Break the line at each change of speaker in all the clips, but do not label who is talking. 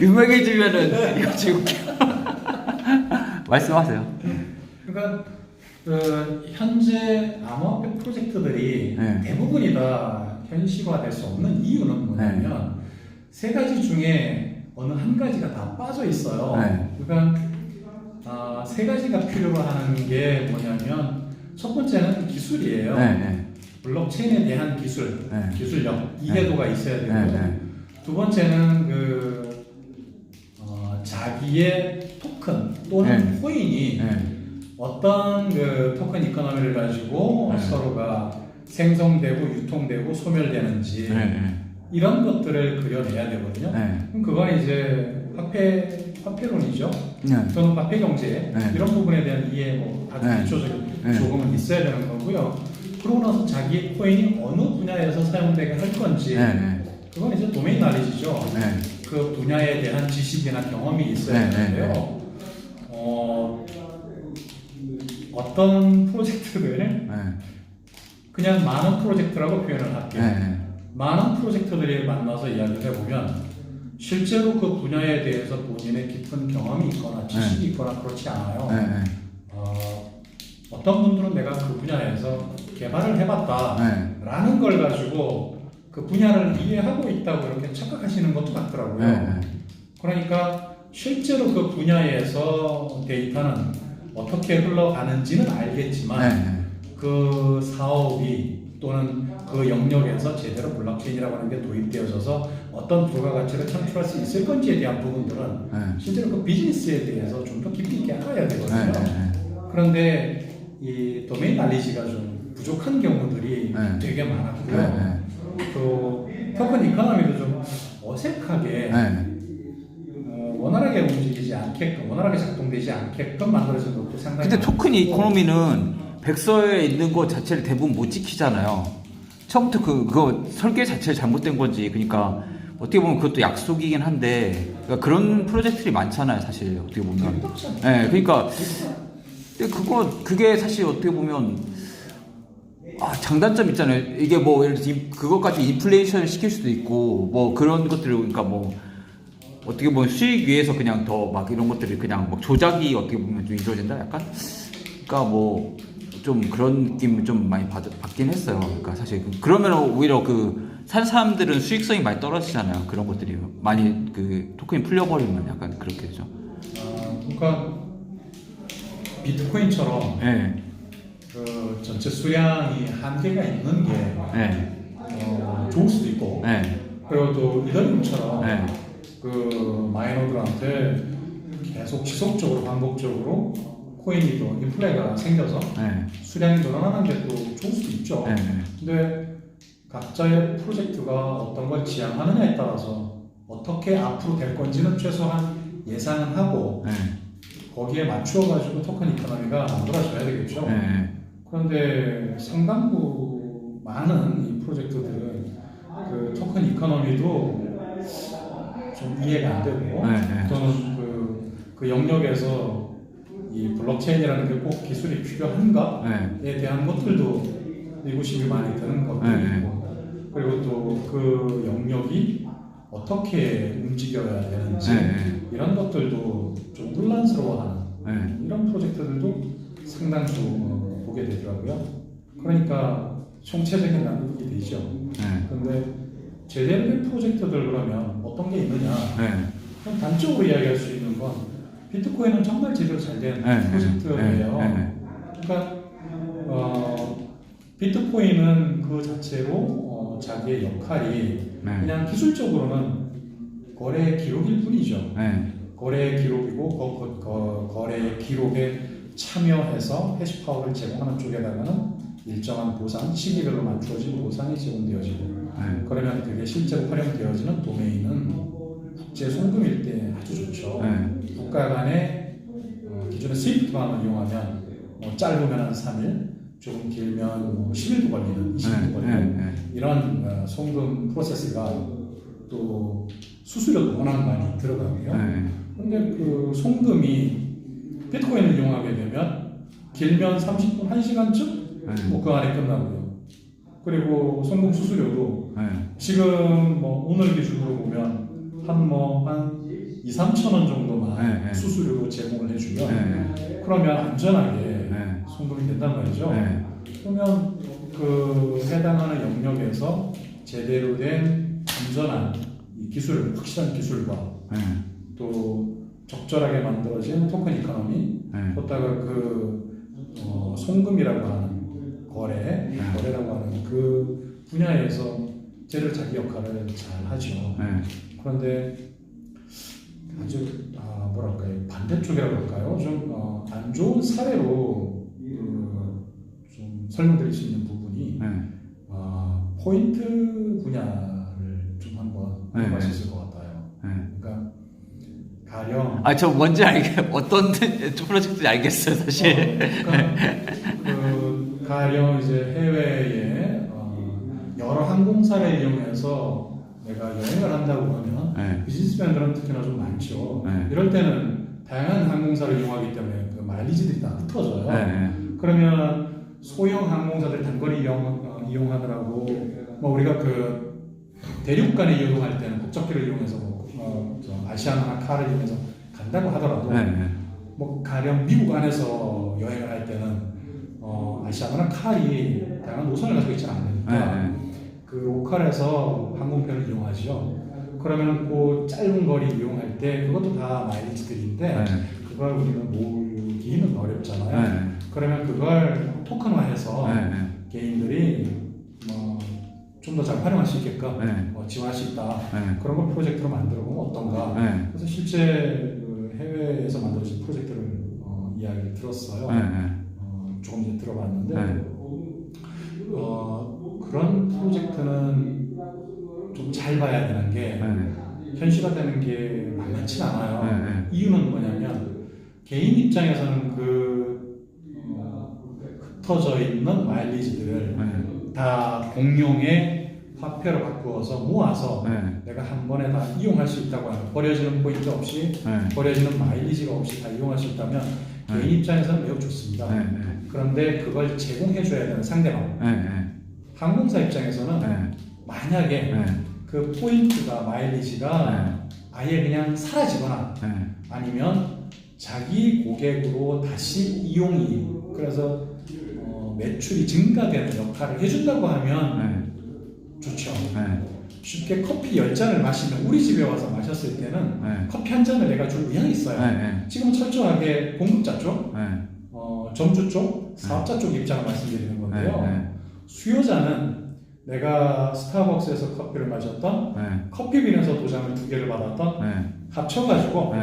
유명해지면은 이거 지금 말씀하세요.
그러니까 현재 암호화폐 프로젝트들이
네.
대부분이 다 현실화될 수 없는 이유는 뭐냐면 세 가지 중에 어느 한 가지가 다 빠져 있어요.
네.
그러니까 세 가지가 필요로 하는 게 뭐냐면 첫 번째는 기술이에요.
네.
블록체인에 대한 기술,
네.
기술력, 이해도가 있어야 되고
네.
두 번째는 자기의 토큰 또는 코인이 어떤 토큰 이코노미를 가지고 서로가 생성되고 유통되고 소멸되는지 이런 것들을 그려내야 되거든요. 그럼 그건 이제 화폐론이죠. 또는 화폐 경제 이런 부분에 대한 이해 아주 기초적인 조금은 있어야 되는 거고요. 그러고 나서 자기 코인이 어느 분야에서 사용되게 할 건지 그건 이제 도메인 날리지죠. 그 분야에 대한 지식이나 경험이 있어야 되는데요. 어떤 프로젝트를 그냥 많은 프로젝트라고 표현을 할게요. 많은 프로젝트들이 만나서 이야기를 해보면 실제로 그 분야에 대해서 본인의 깊은 경험이 있거나 지식이 있거나 그렇지 않아요. 어떤 분들은 내가 그 분야에서 개발을 해봤다라는 걸 가지고 그 분야를 이해하고 있다고 이렇게 착각하시는 것도 같더라고요. 그러니까 실제로 그 분야에서 데이터는 어떻게 흘러가는지는 알겠지만 그 사업이 또는 그 영역에서 제대로 블록체인이라고 하는 게 도입되어져서 어떤 부가가치를 창출할 수 있을 건지에 대한 부분들은 실제로 그 비즈니스에 대해서 좀 더 깊이 있게 알아야 되거든요. 그런데 이 도메인 날리지가 좀 부족한 경우들이 되게 많았고요. 또 토큰 이코노미도 좀 어색하게 원활하게 움직이지 않게끔, 원활하게 작동되지 않게끔 만들어진 것도 상당히.
근데 토큰 이코노미는 백서에 있는 것 자체를 대부분 못 지키잖아요. 처음부터 그거 설계 자체를 잘못된 거지. 그러니까 어떻게 보면 그것도 약속이긴 한데 그러니까 그런 프로젝트들이 많잖아요, 사실 어떻게 보면. 그러니까 그게 사실 어떻게 보면 장단점 있잖아요. 이게 뭐 예를 들어서 그것까지 인플레이션 시킬 수도 있고 뭐 그런 것들을 그러니까 뭐 어떻게 보면 수익 위해서 그냥 더 막 이런 것들이 그냥 막 조작이 어떻게 보면 좀 이루어진다 약간. 그러니까 뭐 좀 그런 느낌 좀 많이 받긴 했어요. 그러니까 사실 그러면 오히려 산 사람들은 수익성이 많이 떨어지잖아요. 그런 것들이 많이 토큰이 풀려버리면 약간 그렇게 되죠.
그러니까 비트코인처럼 그 전체 수량이 한계가 있는 게 좋을 수도 있고 그리고 또 이더리움처럼 그 마이너들한테 계속 지속적으로 반복적으로 코인이 또 인플레가 생겨서 수량이 늘어나는 게 또 좋을 수도 있죠. 근데 각자의 프로젝트가 어떤 걸 지향하느냐에 따라서 어떻게 앞으로 될 건지는 최소한 예상은 하고 거기에 맞추어가지고 토큰 이코노미가 만들어져야 되겠죠. 그런데 상당부 많은 이 프로젝트들은 그 토큰 이코노미도 좀 이해가 안 되고 또는 그 영역에서 이 블록체인이라는 게 꼭 기술이 필요한가에 대한 것들도 의구심이 많이 드는 것들이 있고 그리고 또 그 영역이 어떻게 움직여야 되는지 이런 것들도 좀 혼란스러워하는 이런 프로젝트들도 상당수 보게 되더라고요. 그러니까 총체적인 난국이 되죠. 그런데 제대로 된 프로젝트들 그러면 어떤 게 있느냐? 그럼 단적으로 이야기할 수 있는 건 비트코인은 정말 제대로 잘 된 프로젝트예요. 그러니까 비트코인은 그 자체로 자기의 역할이 그냥 기술적으로는 거래 기록일 뿐이죠. 거래 기록이고 거래 기록에 참여해서 해시파워를 제공하는 쪽에다가는 일정한 보상, 시기별로 맞추어진 보상이 제공되어지고 그러면 그게 실제로 활용되어지는 도메인은 국제 송금일 때 아주 좋죠. 국가 간의 기존의 스위프트 방을 이용하면 짧으면 한 3일, 조금 길면 10일도 걸리는, 20일도 걸리는 이런 송금 프로세스가 또 수수료도 워낙 많이 들어가고요. 그런데 그 송금이 비트코인을 이용하게 되면 길면 30분, 1시간쯤 그 안에 끝나고요. 그리고 송금 수수료도 지금 오늘 기준으로 보면 한 2, 3천 원 정도만
네.
수수료로 제공을 해주면 그러면 안전하게 송금이 된단 말이죠. 그러면 그 해당하는 영역에서 제대로 된 안전한 이 기술, 확실한 기술과 또 적절하게 만들어진 토큰 이코노미, 거기다가 송금이라고 하는 거래라고 하는 그 분야에서 제대로 자기 역할을 잘 하죠. 그런데 아주 뭐랄까요, 반대쪽이라고 할까요? 좀 안 좋은 사례로 좀 설명드릴 수 있는 부분이 포인트 분야를 좀 한번 해볼 수 있을 것 같아요. 그러니까 가령
저 뭔지 어떤 프로젝트인지 알겠어요, 사실.
가령 이제 해외에 여러 항공사를 이용해서 내가 여행을 한다고 하면 비즈니스맨들은 특히나 좀 많죠. 이럴 때는 다양한 항공사를 이용하기 때문에 그 마일리지들이 다 흩어져요. 그러면 소형 항공사들 단거리 이용하느라고 뭐 우리가 그 대륙간에 이용할 때는 국적기를 이용해서 아시아나 카를 이용해서 간다고 하더라도 뭐 가령 미국 안에서 여행을 할 때는 아시아나 칼이 다양한 노선을 가지고 있지 않으니까 그 로컬에서 항공편을 이용하죠. 그러면 그 짧은 거리 이용할 때 그것도 다 마일리지들인데 그걸 우리는 모으기는 어렵잖아요. 그러면 그걸 토큰화해서 개인들이 좀 더 잘 활용할 수 있게끔 지원할 수 있다. 그런 걸 프로젝트로 만들어 보면 어떤가. 그래서 실제 그 해외에서 만들어진 프로젝트를 이야기를 들었어요. 조금 전에 들어봤는데 그런 프로젝트는 좀 잘 봐야 되는 게 현실화되는 게 만만치 않아요. 이유는 뭐냐면 개인 입장에서는 흩어져 있는 마일리지들을 다 공용의 화폐로 바꾸어서 모아서 내가 한 번에 다 이용할 수 있다고 하면 버려지는 포인트 없이 버려지는 마일리지가 없이 다 이용할 수 있다면 개인 입장에서는 매우 좋습니다. 그런데 그걸 제공해 줘야 되는 상대방 항공사 입장에서는 만약에 그 포인트가 마일리지가 아예 그냥 사라지거나 아니면 자기 고객으로 다시 이용이 그래서 매출이 증가되는 역할을 해준다고 하면 좋죠. 쉽게 커피 10잔을 마시면 우리 집에 와서 마셨을 때는 커피 한 잔을 내가 줄 의향이 있어요. 지금 철저하게 공급자 쪽, 점주 쪽, 사업자 쪽 입장을 말씀드리는 건데요. 수요자는 내가 스타벅스에서 커피를 마셨던 커피빈에서 도장을 2개를 받았던 합쳐가지고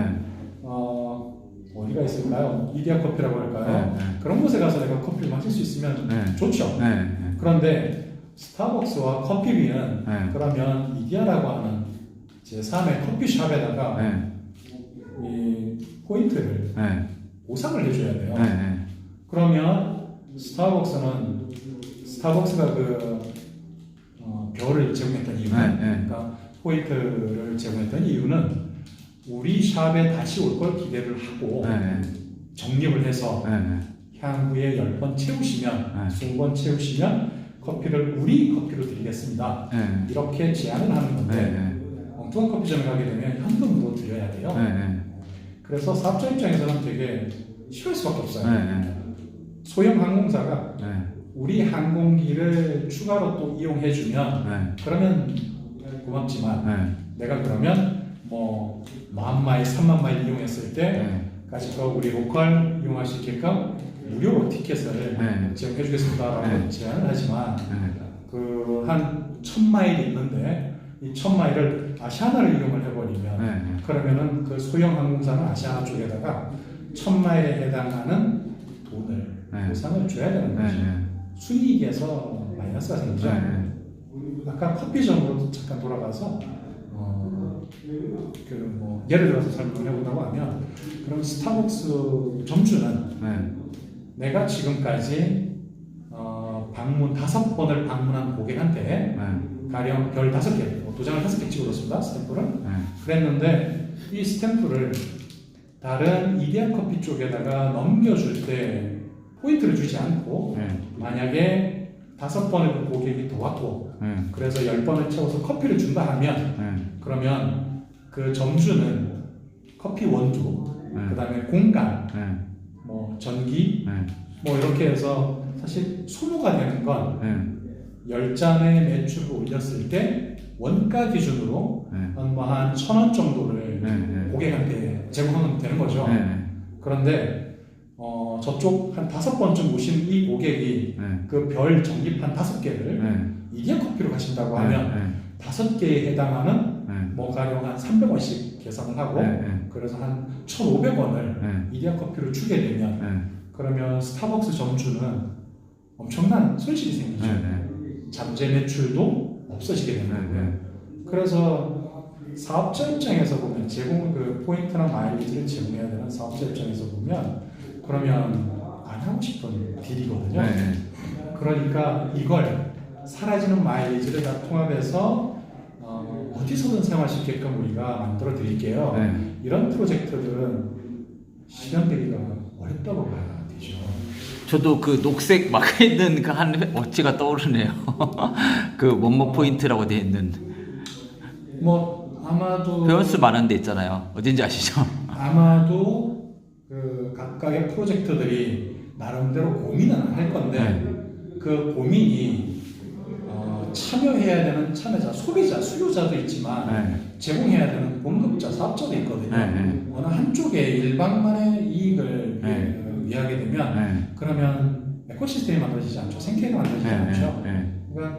어디가 있을까요? 이디야 커피라고 할까요? 그런 곳에 가서 내가 커피를 마실 수 있으면 좋죠. 그런데 스타벅스와 커피빈은 그러면 이디야라고 하는 제3의 커피숍에다가 이 포인트를 보상을 해줘야 돼요. 그러면 스타벅스가 별을 제공했던 이유는 그러니까 포인트를 제공했던 이유는 우리 샵에 다시 올 걸 기대를 하고 적립을 해서 향후에 10번 채우시면 20번 채우시면 우리 커피로 드리겠습니다. 이렇게 제안을 하는 건데 엉뚱한 커피점에 가게 되면 현금으로 드려야 돼요. 그래서 사업자 입장에서는 되게 싫어할 수밖에 없어요. 소형 항공사가 우리 항공기를 추가로 또 이용해주면 그러면 고맙지만 내가 그러면 뭐 10,000마일, 30,000마일 이용했을 때까지 우리 로컬 이용할 수 있게끔 무료로 티켓을 제공해주겠습니다라고 제안을 하지만 한 1,000마일이 있는데 이 1,000마일을 아시아나를 이용을 해버리면 그러면은 그 소형 항공사는 아시아나 쪽에다가 1,000마일에 해당하는 돈을 보상을 줘야 되는 거죠. 순이익에서 마이너스가 생기죠. 아까 커피점으로 잠깐 돌아가서 예를 들어서 설명을 해보자고 하면 그럼 스타벅스 점주는 내가 지금까지 방문 5번을 방문한 고객한테 가령 별 5개, 도장을 5개 찍어줬습니다. 스탬프를. 그랬는데 이 스탬프를 다른 이디야 커피 쪽에다가 넘겨줄 때 포인트를 주지 않고 만약에 5번을 그 고객이 더 왔고 그래서 10번을 채워서 커피를 준다 하면 그러면 그 점주는 커피 원두, 그다음에 공간, 뭐 전기, 뭐 이렇게 해서 사실 소모가 되는 건 10잔의 매출을 올렸을 때 원가 기준으로 한 1,000원 정도를 고객한테 제공하면 되는 거죠. 그런데 저쪽 한 5번쯤 오신 이 고객이 그 별 전기판 5개를 이디야 커피로 가신다고 하면 5개에 해당하는 뭐 가령 한 300원씩 계산을 하고 그래서 한 1,500원을 이디야 커피로 주게 되면 그러면 스타벅스 점주는 엄청난 손실이 생기죠. 잠재 매출도 없어지게 되는 거고요. 그래서 사업자 입장에서 보면 제공 그 포인트나 마일리지를 제공해야 되는 사업자 입장에서 보면 그러면 안 하고 싶은 딜이거든요. 그러니까 이걸 사라지는 마일리지를 다 통합해서 어디서든 사용할 수 있게끔 우리가 만들어 드릴게요. 이런 프로젝트들은 실현되기가 어렵다고 봐야 되죠.
저도 그 녹색 막혀 있는 그 한 어치가 떠오르네요. 그 원모 포인트라고 되어 있는.
뭐 아마도
회원수 많은 데 있잖아요. 어딘지 아시죠?
아마도 그 각각의 프로젝트들이 나름대로 고민은 할 건데 그 고민이 참여해야 되는 참여자, 소비자, 수요자도 있지만 제공해야 되는 공급자, 사업자도 있거든요. 어느 한쪽에 일방만의 이익을 위하게 되면 그러면 에코시스템이 만들어지지 않죠. 생태계가 만들어지지 않죠. 그러니까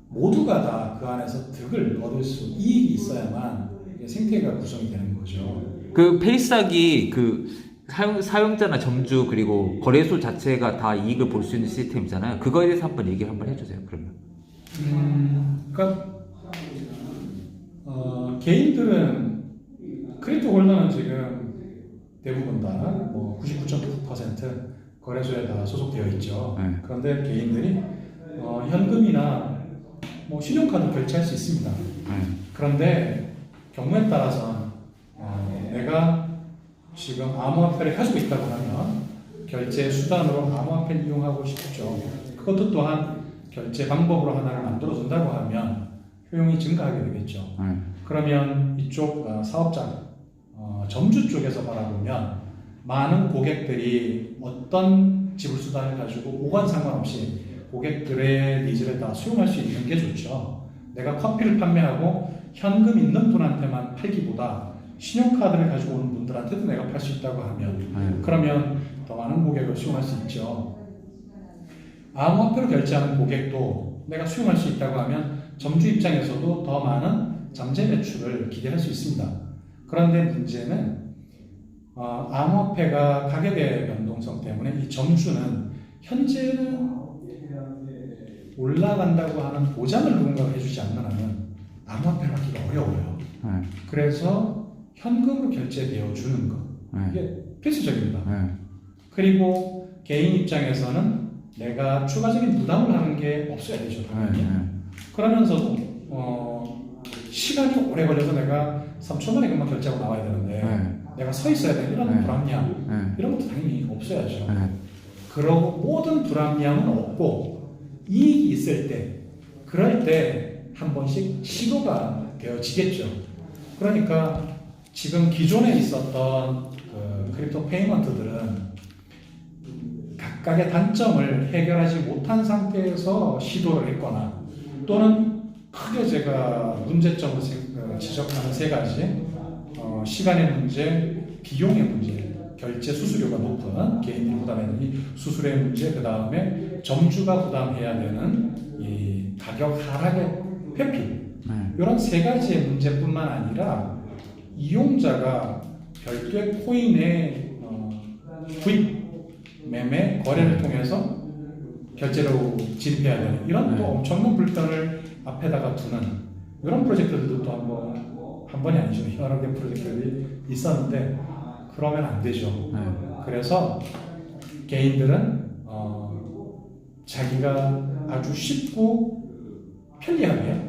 모두가 다 그 안에서 득을 얻을 수, 이익이 있어야만 생태계가 구성이 되는 거죠.
그 페이스닥이 그 사용자나 점주 그리고 거래소 자체가 다 이익을 볼 수 있는 시스템이잖아요. 그거에 대해서 한번 얘기를 한번 해주세요. 그러면.
그러니까 개인들은 크립토 홀더는 지금 대부분 다 뭐 99.9% 거래소에 다 소속되어 있죠. 그런데 개인들이 현금이나 뭐 신용카드 결제할 수 있습니다. 그런데 경우에 따라서 내가 지금 암호화폐를 가지고 있다고 하면 결제 수단으로 암호화폐를 이용하고 싶죠. 그것도 또한 결제 방법으로 하나를 만들어준다고 하면 효용이 증가하게 되겠죠. 그러면 이쪽 사업자, 점주 쪽에서 바라보면 많은 고객들이 어떤 지불 수단을 가지고 오건 상관없이 고객들의 니즈를 다 수용할 수 있는 게 좋죠. 내가 커피를 판매하고 현금 있는 분한테만 팔기보다 신용카드를 가지고 오는 분들한테도 내가 팔 수 있다고 하면 그러면 더 많은 고객을 수용할 수 있죠. 암호화폐로 결제하는 고객도 내가 수용할 수 있다고 하면 점주 입장에서도 더 많은 잠재 매출을 기대할 수 있습니다. 그런데 문제는 암호화폐가 가격의 변동성 때문에 이 점주는 현재는 올라간다고 하는 보장을 누군가가 해주지 않는 한은 암호화폐를 하기가 어려워요. 그래서 현금으로 결제되어 주는 것 이게 필수적입니다. 그리고 개인 입장에서는 내가 추가적인 부담을 하는 게 없어야 되죠. 그러면서도 시간이 오래 걸려서 내가 3초 만에 금방 결제하고 나와야 되는데 내가 서 있어야 되는 이런 불합리함 이런 것도 당연히 없어야죠. 그러고 모든 불합리함은 없고 이익이 있을 때 그럴 때 한 번씩 시도가 되어지겠죠. 그러니까 지금 기존에 있었던 그 크립토 페이먼트들은 각각의 단점을 해결하지 못한 상태에서 시도를 했거나 또는 크게 제가 문제점을 지적하는 세 가지 시간의 문제, 비용의 문제, 결제 수수료가 높은 개인들이 부담해야 되는 이 수수료의 문제, 그 다음에 점주가 부담해야 되는 이 가격 하락의 회피 이런 세 가지의 문제뿐만 아니라 이용자가 별도의 코인의 구입, 매매, 거래를 통해서 결제로 진입해야 되는 이런 또 엄청난 불편을 앞에다가 두는 이런 프로젝트들도 또 한 번이 아니죠. 여러 개 프로젝트들이 있었는데 그러면 안 되죠. 그래서 개인들은 자기가 아주 쉽고 편리하게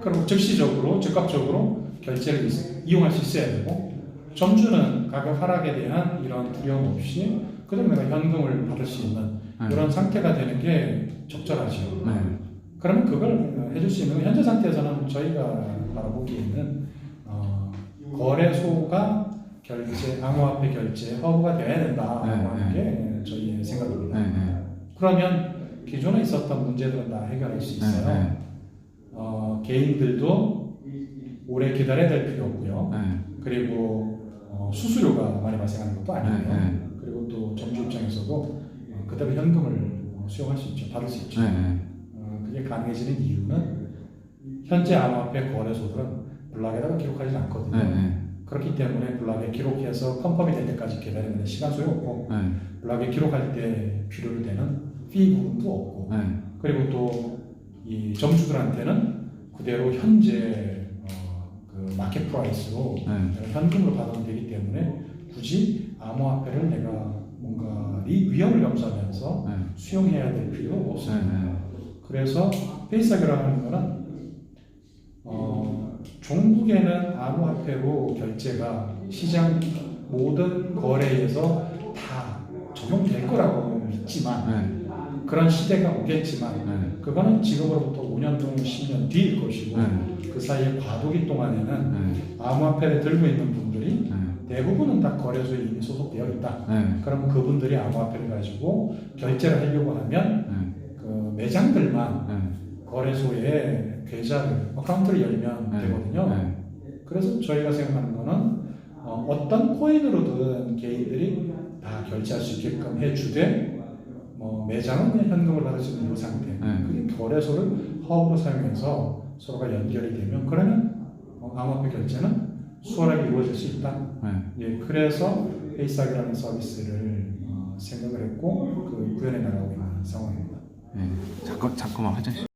그리고 즉시적으로 즉각적으로 결제를 이용할 수 있어야 되고 점주는 가격 하락에 대한 이런 두려움 없이 그대로 내가 현금을 받을 수 있는 이런 상태가 되는 게 적절하죠. 그러면 그걸 해줄 수 있는 현재 상태에서는 저희가 바라보기에는 거래소가 결제, 암호화폐 결제 허브가 되어야 된다는 게 저희의 생각입니다. 그러면 기존에 있었던 문제들은 다 해결할 수 있어요. 개인들도 오래 기다려야 될 필요 없고요. 그리고 수수료가 많이 발생하는 것도 아니고요. 그리고 또 정주 입장에서도 그대로 현금을 수용할 수 있죠. 받을 수 있죠. 그게 가능해지는 이유는 현재 암호화폐 거래소들은 블락에다가 기록하지 않거든요. 그렇기 때문에 블락에 기록해서 컨펌이 될 때까지 기다리는 시간 소요 없고 블락에 기록할 때 필요로 되는 피 부분도 없고 그리고 또 이 점주들한테는 그대로 현재 그 마켓 프라이스로 현금으로 받아도 되기 때문에 굳이 암호화폐를 내가 뭔가 이 위험을 감수하면서 수용해야 될 필요가 없습니다. 그래서 페이스하기라는 거는 종국에는 암호화폐로 결제가 시장 모든 거래에서 다 적용될 거라고 믿지만 그런 시대가 오겠지만 그거는 지금으로부터 5년 또는 10년 뒤일 것이고 그 사이에 과도기 동안에는 암호화폐를 들고 있는 분들이 대부분은 다 거래소에 이미 소속되어 있다. 그럼 그분들이 암호화폐를 가지고 결제를 하려고 하면 그 매장들만 거래소에 계좌를 어카운트를 열면 되거든요. 그래서 저희가 생각하는 거는 어떤 코인으로든 개인들이 다 결제할 수 있게끔 해주되 매장은 그냥 현금을 받을 수 있는 이 상태. 그게 거래소를 허브로 사용해서 서로가 연결이 되면 그러면 암호화폐 결제는 수월하게 이루어질 수 있다. 예, 그래서 페이스하기라는 서비스를 생각을 했고 그 구현해 나가고 있는 상황입니다.
잠깐만 화장실.